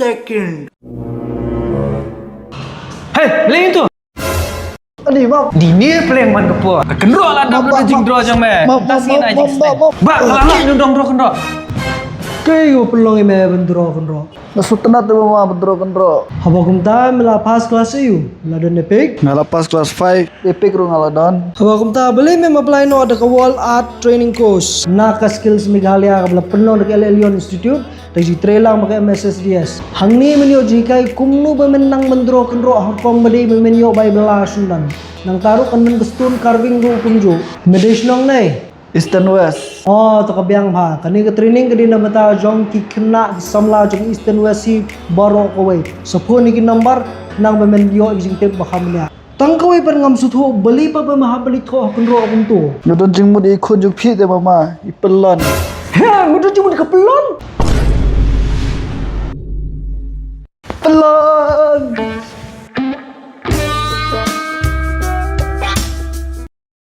second. Hei, lain tu. Ani mak. Di ni plan man kepo. Kendro lah dak ada jingro jang me. Tasi na jing. Ba, lah nyundong dro kendro. Kayo pelong ime bendro kendro. Nasutenat tu mama bedro kendro. Haba kumta mela pas kelas iu. Ladan epic. Ngalapas kelas 5 epic ru ngaladan. Haba kumta beli mem apply no ada ke wall art training course. Na ka skills Meghalaya ka bela penon ke Leon Institute. Tagi trelang pakai MSSDS. Hang ni menyo jikai kumnu bemenang bendro kendro hakong mede menyo bai bela sundan. Nang taruh kan men bestun carving ru kunjo. Medesnong nai. Eastern West. Oh, to kabiang ha. Kani ke training ke dina bata jong ki kena samla jong Eastern West si baro ko wei. So po ni ki number nang bemendio jing tip bahamnya. Tang ko wei per ngam sutho beli pa mahabali tho kendro akun tu. Nyodon jing mu di ikut juk phi de mama. Ipelon. He, mudah cuma di kepelon. Pelon.